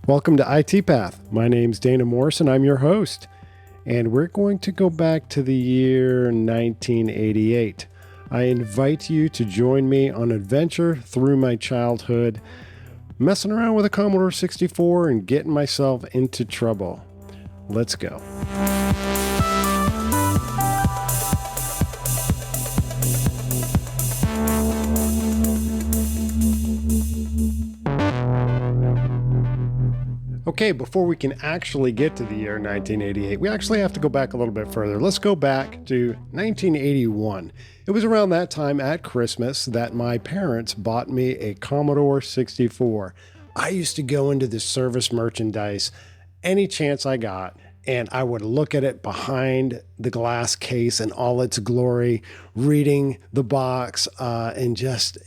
Welcome to IT Path. My name's Dana Morrison. I'm your host, and we're going to go back to the year 1988. I invite you to join me on an adventure through my childhood, messing around with a Commodore 64 and getting myself into trouble. Let's go. Okay, before we can actually get to the year 1988, we actually have to go back a little bit further. Let's go back to 1981. It was around that time at Christmas that my parents bought me a Commodore 64. I used to go into the service merchandise any chance I got, and I would look at it behind the glass case in all its glory, reading the box, and just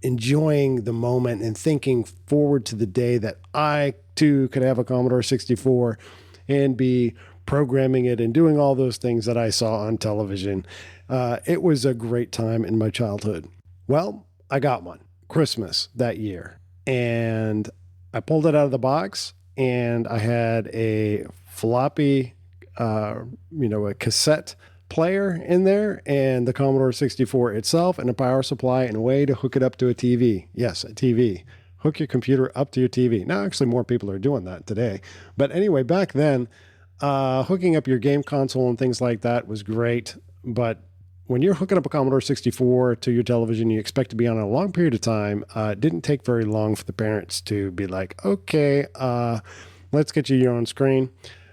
enjoying the moment and thinking forward to the day that I too could have a Commodore 64 and be programming it and doing all those things that I saw on television. It was a great time in my childhood. Well, I got one Christmas that year, and I pulled it out of the box, and I had a floppy, a cassette player in there, and the Commodore 64 itself, and a power supply, and a way to hook it up to a TV. Yes, a TV. Hook your computer up to your TV. Now, actually, more people are doing that today. But anyway, back then, hooking up your game console and things like that was great. But when you're hooking up a Commodore 64 to your television, you expect to be on a long period of time. It didn't take very long for the parents to be like, okay, let's get you your own screen.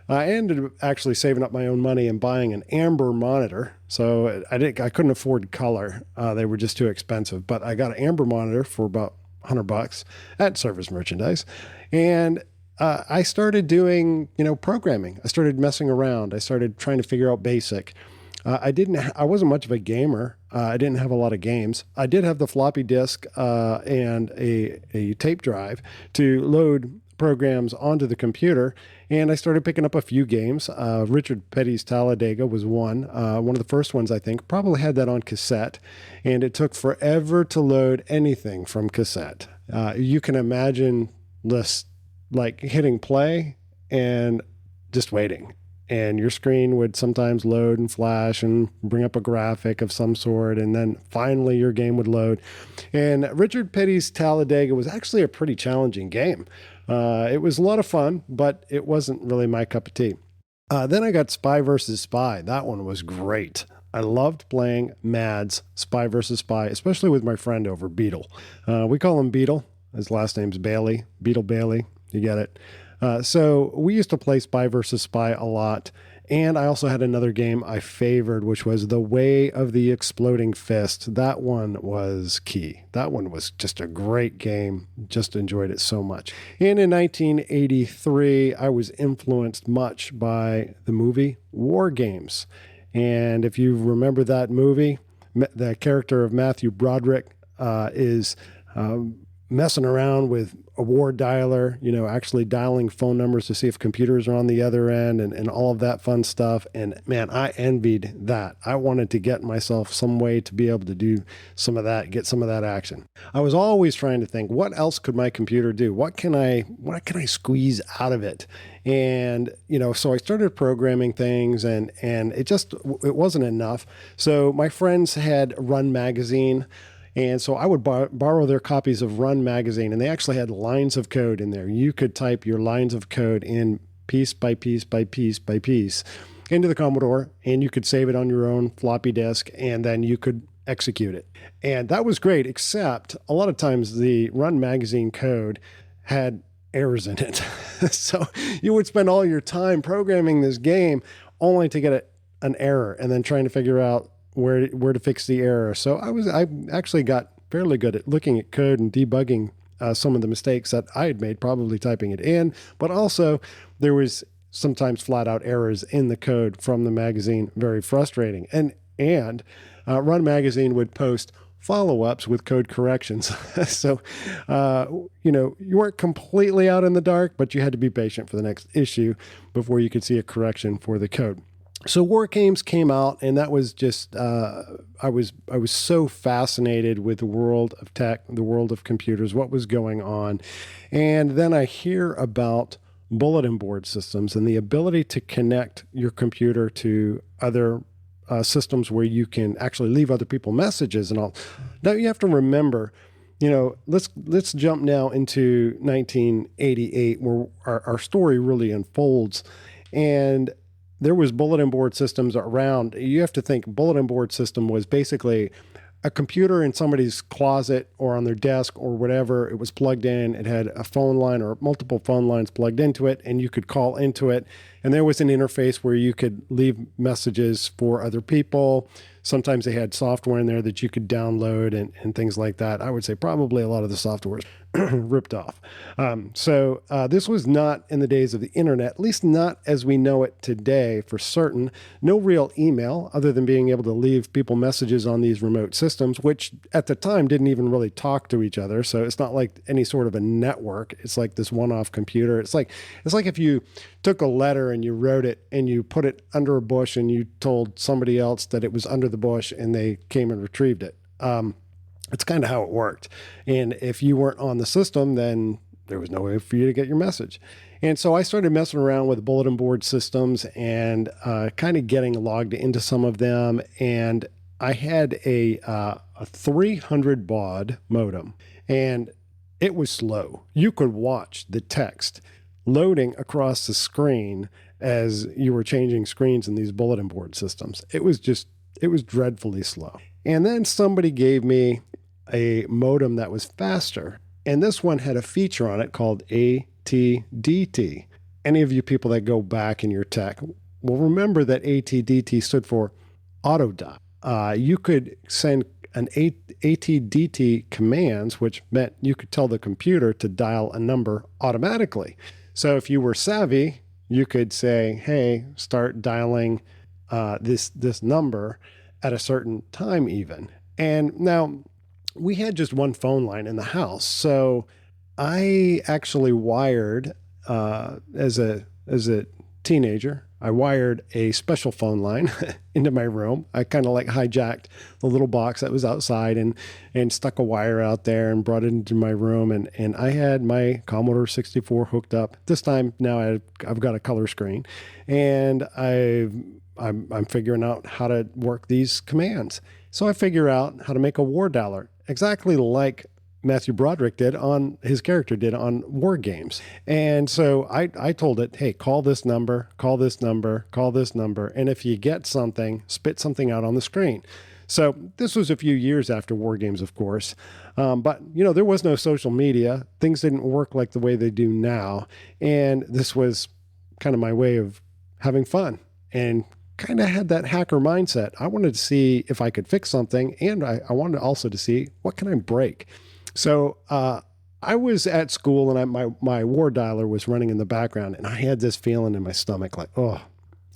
I ended up actually saving up my own money and buying an amber monitor. So I couldn't afford color. They were just too expensive. But I got an amber monitor for about $100 at service merchandise. And I started doing, programming. I started messing around. I started trying to figure out BASIC. I wasn't much of a gamer. I didn't have a lot of games. I did have the floppy disk and a tape drive to load programs onto the computer, and I started picking up a few games. Richard Petty's Talladega was one of the first ones, I think. Probably had that on cassette, and it took forever to load anything from cassette. You can imagine this, like hitting play and just waiting. And your screen would sometimes load and flash and bring up a graphic of some sort, and then finally your game would load. And Richard Petty's Talladega was actually a pretty challenging game. It was a lot of fun, but it wasn't really my cup of tea. Then I got Spy vs. Spy. That one was great. I loved playing Mad's Spy vs. Spy, especially with my friend over Beetle. We call him Beetle. His last name's Bailey. Beetle Bailey. You get it. So we used to play Spy vs. Spy a lot. And I also had another game I favored, which was The Way of the Exploding Fist. That one was key. That one was just a great game. Just enjoyed it so much. And in 1983, I was influenced much by the movie War Games. And if you remember that movie, the character of Matthew Broderick is messing around with a war dialer, actually dialing phone numbers to see if computers are on the other end and all of that fun stuff. And man, I envied that. I wanted to get myself some way to be able to do some of that, get some of that action. I was always trying to think, what else could my computer do? What can I squeeze out of it? And, so I started programming things and it wasn't enough. So my friends had Run Magazine. And so I would borrow their copies of Run Magazine, and they actually had lines of code in there. You could type your lines of code in piece by piece by piece by piece into the Commodore, and you could save it on your own floppy disk, and then you could execute it. And that was great, except a lot of times the Run Magazine code had errors in it. So you would spend all your time programming this game only to get an error and then trying to figure out where to fix the error. So I actually got fairly good at looking at code and debugging some of the mistakes that I had made, probably typing it in, but also there was sometimes flat out errors in the code from the magazine, very frustrating. And Run Magazine would post follow-ups with code corrections. So, you weren't completely out in the dark, but you had to be patient for the next issue before you could see a correction for the code. So War Games came out, and that was just I was so fascinated with the world of tech, the world of computers, what was going on, and then I hear about bulletin board systems and the ability to connect your computer to other systems where you can actually leave other people messages and all. Now you have to remember, let's jump now into 1988 where our story really unfolds, and there was bulletin board systems around. You have to think bulletin board system was basically a computer in somebody's closet or on their desk or whatever. It was plugged in. It had a phone line or multiple phone lines plugged into it, and you could call into it. And there was an interface where you could leave messages for other people. Sometimes they had software in there that you could download and things like that. I would say probably a lot of the software is ripped off. So this was not in the days of the internet, at least not as we know it today for certain. No real email other than being able to leave people messages on these remote systems, which at the time didn't even really talk to each other. So it's not like any sort of a network. It's like this one-off computer. It's like if you took a letter and you wrote it and you put it under a bush and you told somebody else that it was under the bush and they came and retrieved it. It's kind of how it worked. And if you weren't on the system, then there was no way for you to get your message. And so I started messing around with bulletin board systems and kind of getting logged into some of them. And I had a 300 baud modem, and it was slow. You could watch the text loading across the screen as you were changing screens in these bulletin board systems. It was dreadfully slow. And then somebody gave me a modem that was faster. And this one had a feature on it called ATDT. Any of you people that go back in your tech will remember that ATDT stood for auto dial. You could send an ATDT commands, which meant you could tell the computer to dial a number automatically. So if you were savvy, you could say, hey, start dialing this number at a certain time even. And now we had just one phone line in the house. So I actually wired, as a teenager, I wired a special phone line into my room. I kind of like hijacked the little box that was outside and stuck a wire out there and brought it into my room. And I had my Commodore 64 hooked up. This time now I've got a color screen, and I'm figuring out how to work these commands. So I figure out how to make a war dialer, exactly like Matthew Broderick his character did on War Games. And so I told it, hey, call this number, call this number, call this number. And if you get something, spit something out on the screen. So this was a few years after War Games, of course. But, there was no social media. Things didn't work like the way they do now. And this was kind of my way of having fun and kind of had that hacker mindset. I wanted to see if I could fix something. And I wanted also to see what can I break. So I was at school, and my war dialer was running in the background, and I had this feeling in my stomach like, oh,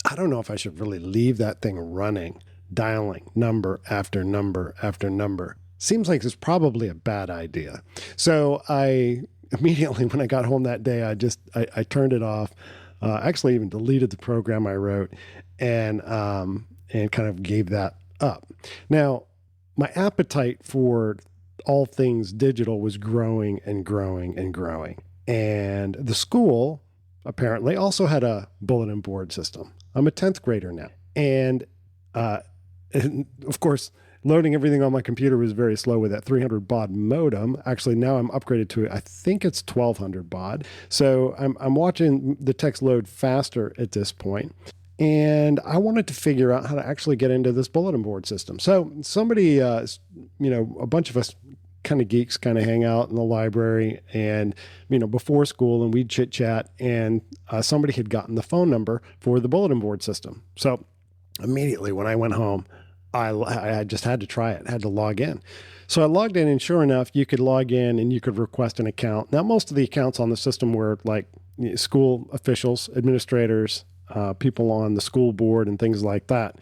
I don't know if I should really leave that thing running, dialing number after number after number. Seems like it's probably a bad idea. So I immediately, when I got home that day, I turned it off, actually even deleted the program I wrote, and kind of gave that up. Now, my appetite for all things digital was growing and growing and growing. And the school apparently also had a bulletin board system. I'm a 10th grader now. And of course, loading everything on my computer was very slow with that 300 baud modem. Actually, now I'm upgraded to, I think it's 1200 baud. So I'm watching the text load faster at this point. And I wanted to figure out how to actually get into this bulletin board system. So somebody, a bunch of us kind of geeks kind of hang out in the library and, before school, and we'd chit chat, and somebody had gotten the phone number for the bulletin board system. So immediately when I went home, I just had to try it, had to log in. So I logged in, and sure enough, you could log in and you could request an account. Now, most of the accounts on the system were like school officials, administrators, people on the school board and things like that.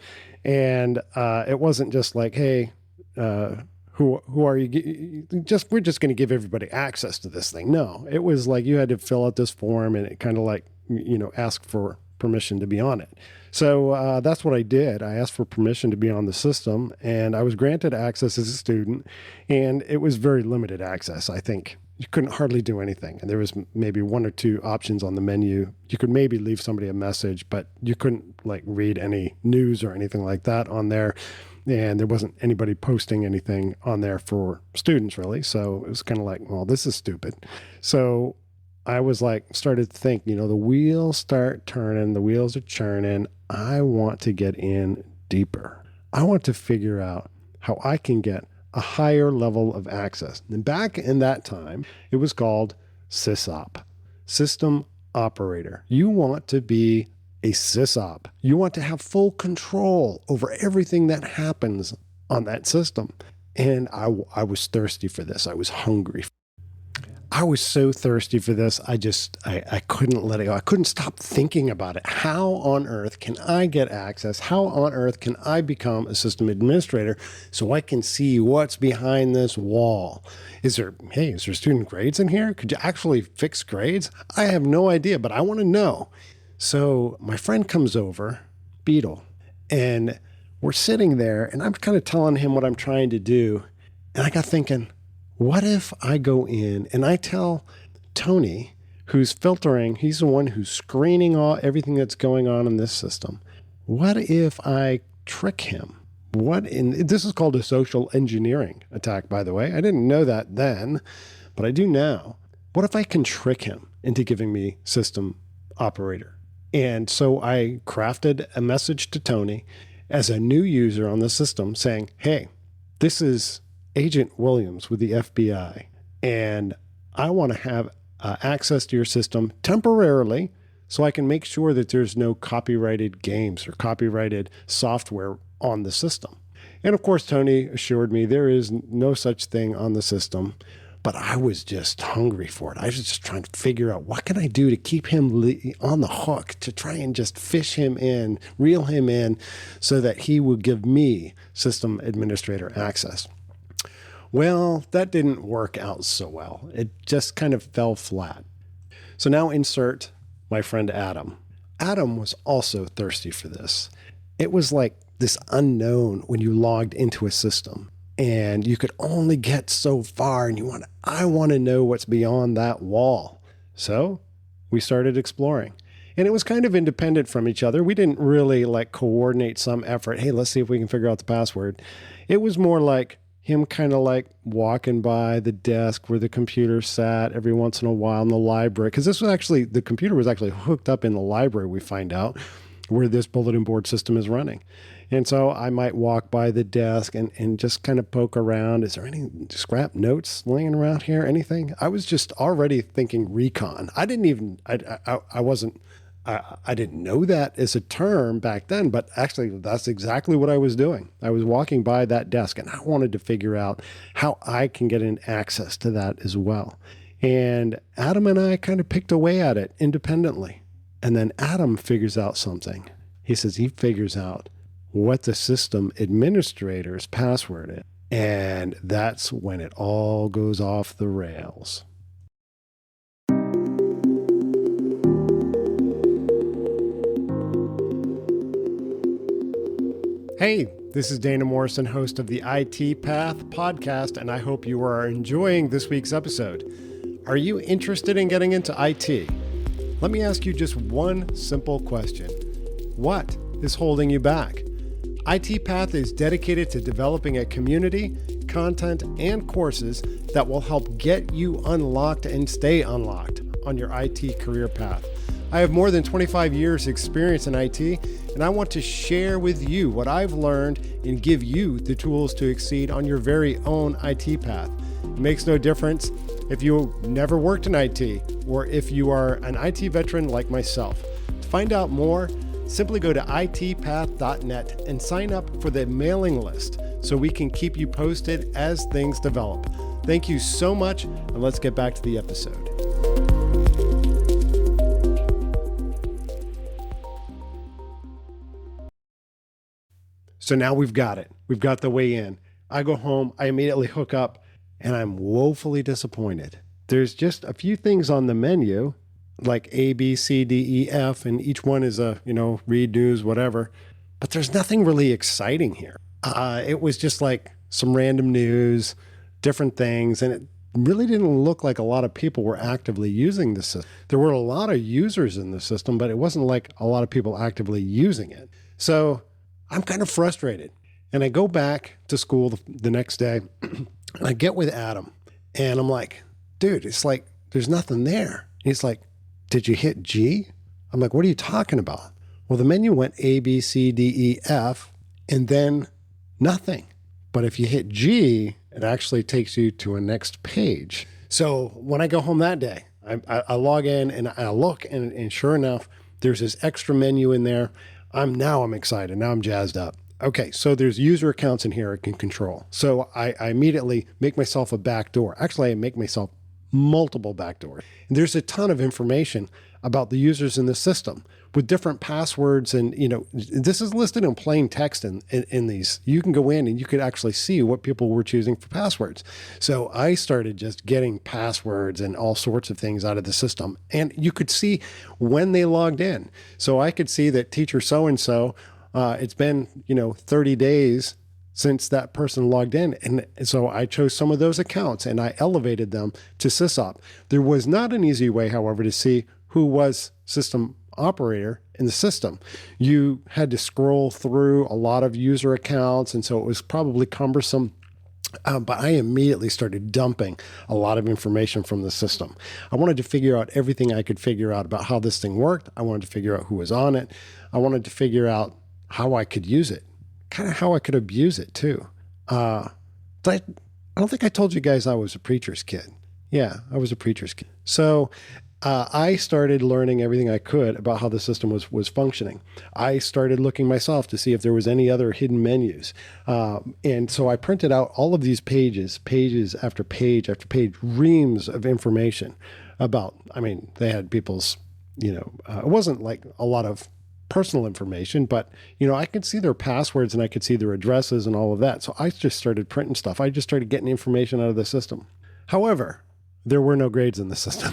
And it wasn't just like, hey, who are you? We're just going to give everybody access to this thing. No, it was like you had to fill out this form, and it kind of like, ask for permission to be on it. So that's what I did. I asked for permission to be on the system, and I was granted access as a student, and it was very limited access. I think you couldn't hardly do anything. And there was maybe one or two options on the menu. You could maybe leave somebody a message, but you couldn't like read any news or anything like that on there. And there wasn't anybody posting anything on there for students really. So it was kind of like, well, this is stupid. So I was like, started to think, the wheels start turning, the wheels are churning. I want to get in deeper. I want to figure out how I can get a higher level of access. And back in that time, it was called sysop, system operator. You want to be a sysop. You want to have full control over everything that happens on that system. And I was thirsty for this. I was hungry. I was so thirsty for this. I couldn't let it go. I couldn't stop thinking about it. How on earth can I get access? How on earth can I become a system administrator so I can see what's behind this wall? Is there student grades in here? Could you actually fix grades? I have no idea, but I want to know. So my friend comes over, Beetle, and we're sitting there and I'm kind of telling him what I'm trying to do. And I got thinking, what if I go in and I tell Tony, who's filtering, he's the one who's screening everything that's going on in this system. What if I trick him? This is called a social engineering attack, by the way. I didn't know that then, but I do now. What if I can trick him into giving me system operator? And so I crafted a message to Tony as a new user on the system saying, hey, this is Agent Williams with the FBI, and I want to have access to your system temporarily so I can make sure that there's no copyrighted games or copyrighted software on the system. And of course, Tony assured me there is no such thing on the system, but I was just hungry for it. I was just trying to figure out what can I do to keep him on the hook, to try and just fish him in, reel him in so that he would give me system administrator access. Well, that didn't work out so well. It just kind of fell flat. So now insert my friend Adam. Adam was also thirsty for this. It was like this unknown when you logged into a system and you could only get so far and I want to know what's beyond that wall. So we started exploring. And it was kind of independent from each other. We didn't really like coordinate some effort. Hey, let's see if we can figure out the password. It was more like him kind of like walking by the desk where the computer sat every once in a while in the library. Because the computer was actually hooked up in the library, we find out, where this bulletin board system is running. And so I might walk by the desk and just kind of poke around. Is there any scrap notes laying around here? Anything? I was just already thinking recon. I didn't know that as a term back then, but actually that's exactly what I was doing. I was walking by that desk and I wanted to figure out how I can get in access to that as well. And Adam and I kind of picked away at it independently. And then Adam figures out something. He says he figures out what the system administrator's password is. And that's when it all goes off the rails. Hey, this is Dana Morrison, host of the IT Path podcast, and I hope you are enjoying this week's episode. Are you interested in getting into IT? Let me ask you just one simple question. What is holding you back? IT Path is dedicated to developing a community, content, and courses that will help get you unlocked and stay unlocked on your IT career path. I have more than 25 years experience in IT, and I want to share with you what I've learned and give you the tools to exceed on your very own IT path. It makes no difference if you never worked in IT or if you are an IT veteran like myself. To find out more, simply go to itpath.net and sign up for the mailing list so we can keep you posted as things develop. Thank you so much, and let's get back to the episode. So now we've got it. We've got the way in. I go home, I immediately hook up, and I'm woefully disappointed. There's just a few things on the menu like A, B, C, D, E, F, and each one is a, read news, whatever. But there's nothing really exciting here. It was just like some random news, different things, and it really didn't look like a lot of people were actively using the system. There were a lot of users in the system, but it wasn't like a lot of people actively using it. So I'm kind of frustrated. And I go back to school the next day, and I get with Adam, and I'm like, dude, it's like there's nothing there. And he's like, did you hit G? I'm like, what are you talking about? Well, the menu went A, B, C, D, E, F, and then nothing. But if you hit G, it actually takes you to a next page. So when I go home that day, I log in and I look, and sure enough, there's this extra menu in there. I'm excited. Now I'm jazzed up. Okay, so there's user accounts in here I can control. So I immediately make myself a backdoor. Actually, I make myself multiple backdoors. And there's a ton of information about the users in the system with different passwords. And, this is listed in plain text in these. You can go in and you could actually see what people were choosing for passwords. So I started just getting passwords and all sorts of things out of the system. And you could see when they logged in. So I could see that teacher so-and-so, it's been, 30 days since that person logged in. And so I chose some of those accounts and I elevated them to sysop. There was not an easy way, however, to see who was system operator in the system. You had to scroll through a lot of user accounts, and so it was probably cumbersome. But I immediately started dumping a lot of information from the system. I wanted to figure out everything I could figure out about how this thing worked. I wanted to figure out who was on it. I wanted to figure out how I could use it, kind of how I could abuse it too. I don't think I told you guys I was a preacher's kid. Yeah, I was a preacher's kid. So I started learning everything I could about how the system was functioning. I started looking myself to see if there was any other hidden menus. And so I printed out all of these pages after page after page, reams of information about, they had people's, it wasn't like a lot of personal information, but I could see their passwords and I could see their addresses and all of that. So I just started printing stuff. I just started getting information out of the system. However, there were no grades in the system.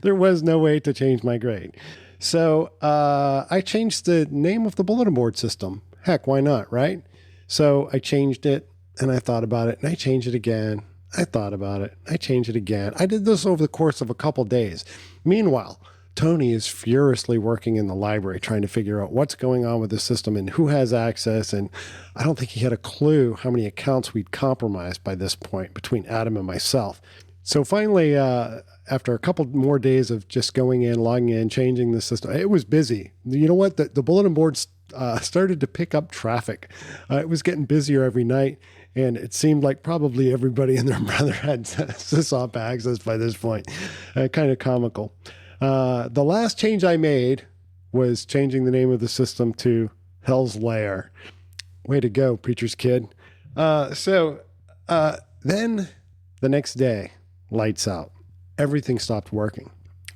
There was no way to change my grade. So I changed the name of the bulletin board system. Heck, why not, right? So I changed it and I thought about it and I changed it again. I thought about it. I changed it again. I did this over the course of a couple days. Meanwhile, Tony is furiously working in the library trying to figure out what's going on with the system and who has access. And I don't think he had a clue how many accounts we'd compromised by this point between Adam and myself. So finally, after a couple more days of just going in, logging in, changing the system, it was busy. You know what? The bulletin boards started to pick up traffic. It was getting busier every night. And it seemed like probably everybody and their brother had sysop access by this point. Kind of comical. The last change I made was changing the name of the system to Hell's Lair. Way to go, preacher's kid. Then the next day, lights out. Everything stopped working.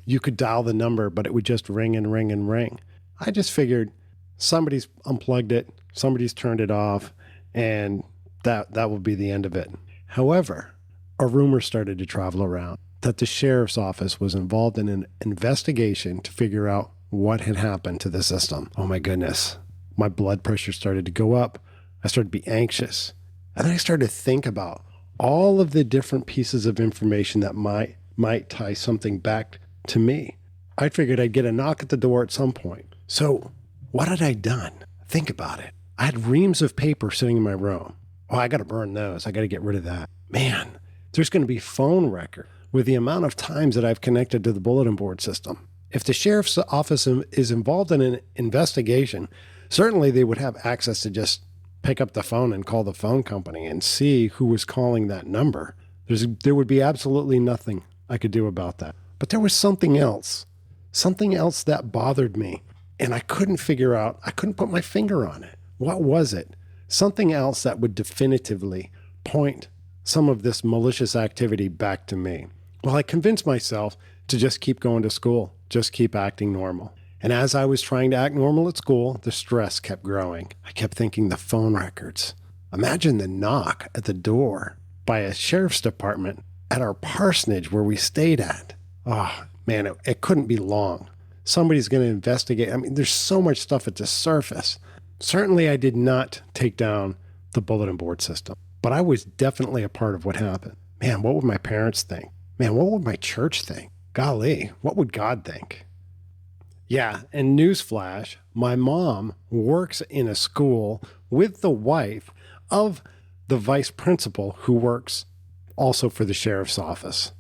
You could dial the number, but it would just ring and ring and ring. I just figured somebody's unplugged it, somebody's turned it off, and that would be the end of it. However, a rumor started to travel around that the sheriff's office was involved in an investigation to figure out what had happened to the system. Oh my goodness. My blood pressure started to go up. I started to be anxious. And then I started to think about all of the different pieces of information that might tie something back to me. I figured I'd get a knock at the door at some point. So what had I done? Think about it. I had reams of paper sitting in my room. Oh, I got to burn those. I got to get rid of that. Man, there's going to be phone record with the amount of times that I've connected to the bulletin board system. If the sheriff's office is involved in an investigation, certainly they would have access to just pick up the phone and call the phone company and see who was calling that number. There would be absolutely nothing I could do about that. But there was something else that bothered me, and I couldn't put my finger on it. What was it? Something else that would definitively point some of this malicious activity back to me. Well, I convinced myself to just keep going to school, just keep acting normal. And as I was trying to act normal at school, the stress kept growing. I kept thinking the phone records. Imagine the knock at the door by a sheriff's department at our parsonage where we stayed at. Oh, man, it couldn't be long. Somebody's going to investigate. I mean, there's so much stuff at the surface. Certainly, I did not take down the bulletin board system, but I was definitely a part of what happened. Man, what would my parents think? Man, what would my church think? Golly, what would God think? Yeah, and newsflash, my mom works in a school with the wife of the vice principal who works also for the sheriff's office.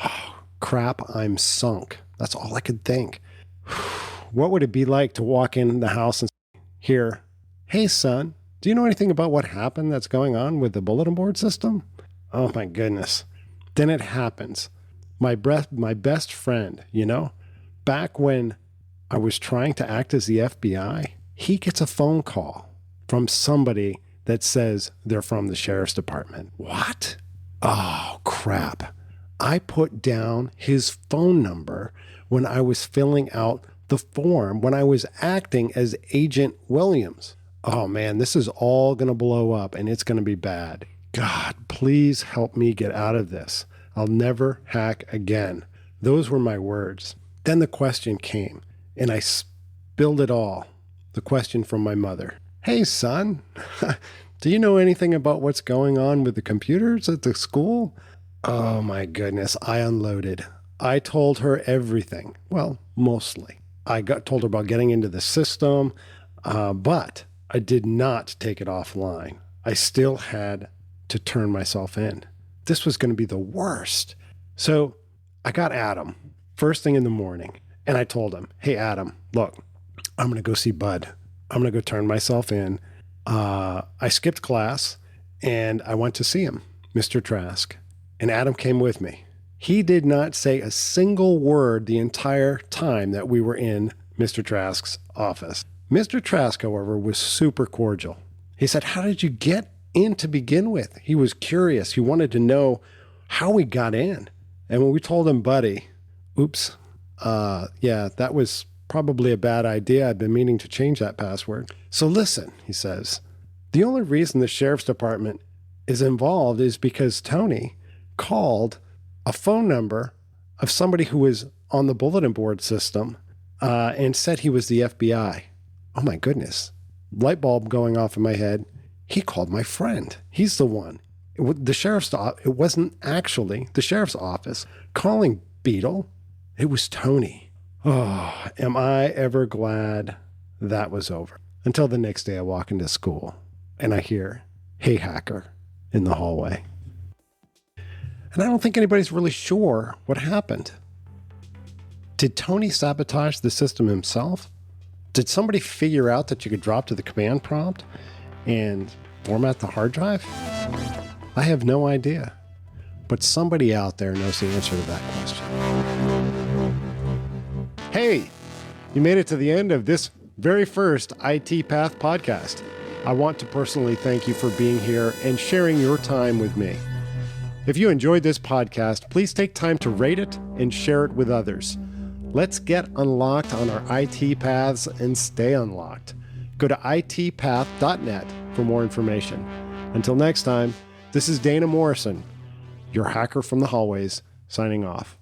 Oh, crap, I'm sunk. That's all I could think. What would it be like to walk in the house and hear, "Hey, son, do you know anything about what happened that's going on with the bulletin board system?" Oh, my goodness. Then it happens. My best friend, back when I was trying to act as the FBI, he gets a phone call from somebody that says they're from the sheriff's department. What? Oh, crap. I put down his phone number when I was filling out the form, when I was acting as Agent Williams. Oh, man, this is all going to blow up and it's going to be bad. God, please help me get out of this. I'll never hack again. Those were my words. Then the question came, and I spilled it all. The question from my mother. "Hey, son, do you know anything about what's going on with the computers at the school?" Oh, my goodness. I unloaded. I told her everything. Well, mostly. I told her about getting into the system, but I did not take it offline. I still had to turn myself in. This was going to be the worst. So I got Adam first thing in the morning, and I told him, "Hey, Adam, look, I'm going to go see Bud. I'm going to go turn myself in." I skipped class, and I went to see him, Mr. Trask, and Adam came with me. He did not say a single word the entire time that we were in Mr. Trask's office. Mr. Trask, however, was super cordial. He said, "How did you get in to begin with?" He was curious. He wanted to know how we got in. And when we told him, "Buddy, oops, yeah, that was probably a bad idea. I've been meaning to change that password. So listen," he says, "the only reason the sheriff's department is involved is because Tony called a phone number of somebody who was on the bulletin board system and said he was the FBI. Oh my goodness. Light bulb going off in my head. He called my friend. He's the one. It wasn't actually the sheriff's office calling Beetle. It was Tony. Oh, am I ever glad that was over. Until the next day I walk into school and I hear, "Hey, hacker," in the hallway. And I don't think anybody's really sure what happened. Did Tony sabotage the system himself? Did somebody figure out that you could drop to the command prompt and format the hard drive? I have no idea. But somebody out there knows the answer to that question. Hey, you made it to the end of this very first IT Path podcast. I want to personally thank you for being here and sharing your time with me. If you enjoyed this podcast, please take time to rate it and share it with others. Let's get unlocked on our IT paths and stay unlocked. Go to itpath.net for more information. Until next time, this is Dana Morrison, your hacker from the hallways, signing off.